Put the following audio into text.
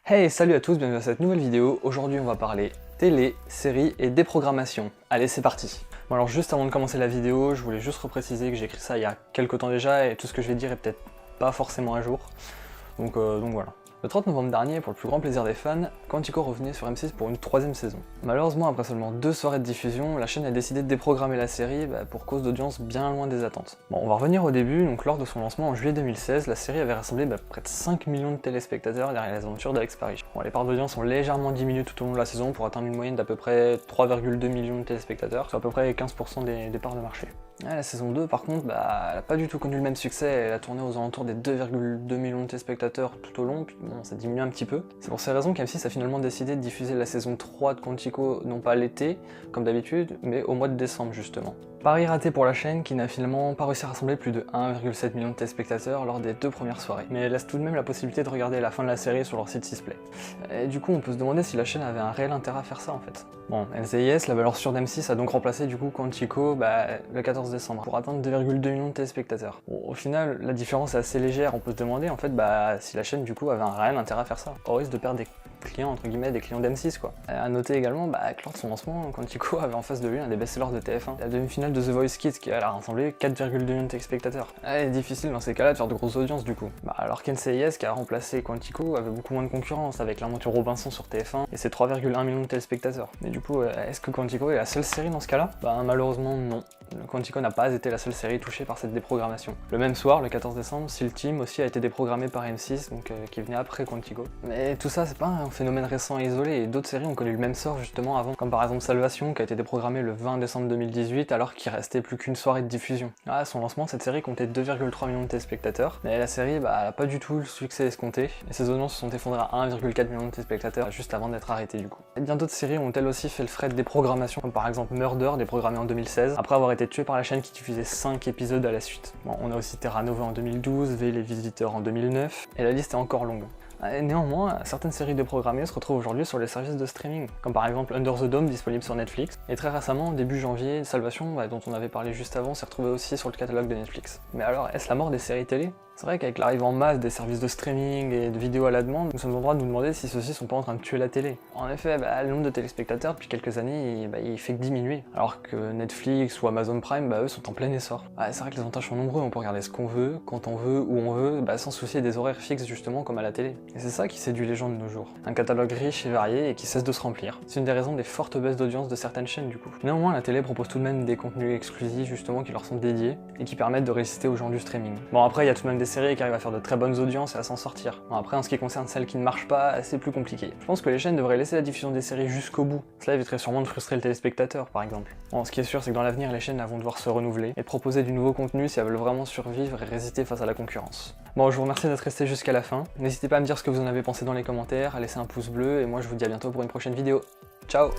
Hey, salut à tous, bienvenue à cette nouvelle vidéo. Aujourd'hui on va parler télé, séries et déprogrammation. Allez, c'est parti. Bon alors juste avant de commencer la vidéo, je voulais juste repréciser que j'ai écrit ça il y a quelques temps déjà et tout ce que je vais dire est peut-être pas forcément à jour. Donc voilà. Le 30 novembre dernier, pour le plus grand plaisir des fans, Quantico revenait sur M6 pour une troisième saison. Malheureusement, après seulement 2 soirées de diffusion, la chaîne a décidé de déprogrammer la série pour cause d'audience bien loin des attentes. Bon, on va revenir au début. Donc lors de son lancement en juillet 2016, la série avait rassemblé près de 5 millions de téléspectateurs derrière les aventures d'Alex Parrish. Bon, les parts d'audience ont légèrement diminué tout au long de la saison pour atteindre une moyenne d'à peu près 3,2 millions de téléspectateurs, soit à peu près 15% des parts de marché. La saison 2 par contre, elle a pas du tout connu le même succès, elle a tourné aux alentours des 2,2 millions de téléspectateurs tout au long, puis bon, ça diminue un petit peu. C'est pour ces raisons qu'M6 a finalement décidé de diffuser la saison 3 de Quantico, non pas l'été, comme d'habitude, mais au mois de décembre justement. Pari raté pour la chaîne qui n'a finalement pas réussi à rassembler plus de 1,7 million de téléspectateurs lors des 2 premières soirées, mais elle laisse tout de même la possibilité de regarder la fin de la série sur leur site Sisplay. Et du coup on peut se demander si la chaîne avait un réel intérêt à faire ça en fait. Bon, NCIS, la valeur sûre d'M6 a donc remplacé du coup Quantico le 14 décembre pour atteindre 2,2 millions de téléspectateurs. Bon, au final, la différence est assez légère, on peut se demander en fait si la chaîne du coup avait un réel intérêt à faire ça, au risque de perdre des clients entre guillemets, des clients d'M6 quoi. À noter également que lors de son lancement, Quantico avait en face de lui un des best-sellers de TF1, la demi-finale de The Voice Kids qui a rassemblé 4,2 millions de téléspectateurs. C'est difficile dans ces cas-là de faire de grosses audiences du coup. Alors qu'NCIS qui a remplacé Quantico avait beaucoup moins de concurrence avec l'aventure Robinson sur TF1 et ses 3,1 millions de téléspectateurs. Mais du coup, est-ce que Quantico est la seule série dans ce cas-là? Malheureusement non. Quantico n'a pas été la seule série touchée par cette déprogrammation. Le même soir, le 14 décembre, SEAL Team aussi a été déprogrammé par M6, donc qui venait après Quantico. Mais tout ça, c'est pas un phénomène récent et isolé, et d'autres séries ont connu le même sort justement avant, comme par exemple Salvation qui a été déprogrammé le 20 décembre 2018 alors qu'il restait plus qu'une soirée de diffusion. À son lancement, cette série comptait 2,3 millions de téléspectateurs, mais la série elle a pas du tout le succès escompté, et ses audiences se sont effondrées à 1,4 million de téléspectateurs juste avant d'être arrêtées du coup. Et bien d'autres séries ont elles aussi fait le frais de déprogrammation, comme par exemple Murder, déprogrammé en 2016, après avoir été tué par la chaîne qui diffusait 5 épisodes à la suite. Bon, on a aussi Terra Nova en 2012, V les Visiteurs en 2009, et la liste est encore longue. Et néanmoins, certaines séries déprogrammées se retrouvent aujourd'hui sur les services de streaming, comme par exemple Under the Dome disponible sur Netflix, et très récemment, début janvier, Salvation, dont on avait parlé juste avant, s'est retrouvé aussi sur le catalogue de Netflix. Mais alors, est-ce la mort des séries télé? C'est vrai qu'avec l'arrivée en masse des services de streaming et de vidéos à la demande, nous sommes en droit de nous demander si ceux-ci sont pas en train de tuer la télé. En effet, le nombre de téléspectateurs depuis quelques années, il fait que diminuer, alors que Netflix ou Amazon Prime, eux sont en plein essor. C'est vrai que les avantages sont nombreux, on peut regarder ce qu'on veut, quand on veut, où on veut, sans se soucier des horaires fixes justement comme à la télé. Et c'est ça qui séduit les gens de nos jours. Un catalogue riche et varié et qui cesse de se remplir. C'est une des raisons des fortes baisses d'audience de certaines chaînes du coup. Néanmoins, la télé propose tout de même des contenus exclusifs justement qui leur sont dédiés et qui permettent de résister aux gens du streaming. Bon après, il y a tout de même des séries qui arrivent à faire de très bonnes audiences et à s'en sortir. Bon, après, en ce qui concerne celles qui ne marchent pas, c'est plus compliqué. Je pense que les chaînes devraient laisser la diffusion des séries jusqu'au bout. Cela éviterait sûrement de frustrer le téléspectateur, par exemple. Bon, ce qui est sûr, c'est que dans l'avenir, les chaînes vont devoir se renouveler et proposer du nouveau contenu si elles veulent vraiment survivre et résister face à la concurrence. Bon, je vous remercie d'être resté jusqu'à la fin. N'hésitez pas à me dire ce que vous en avez pensé dans les commentaires, à laisser un pouce bleu, et moi je vous dis à bientôt pour une prochaine vidéo. Ciao!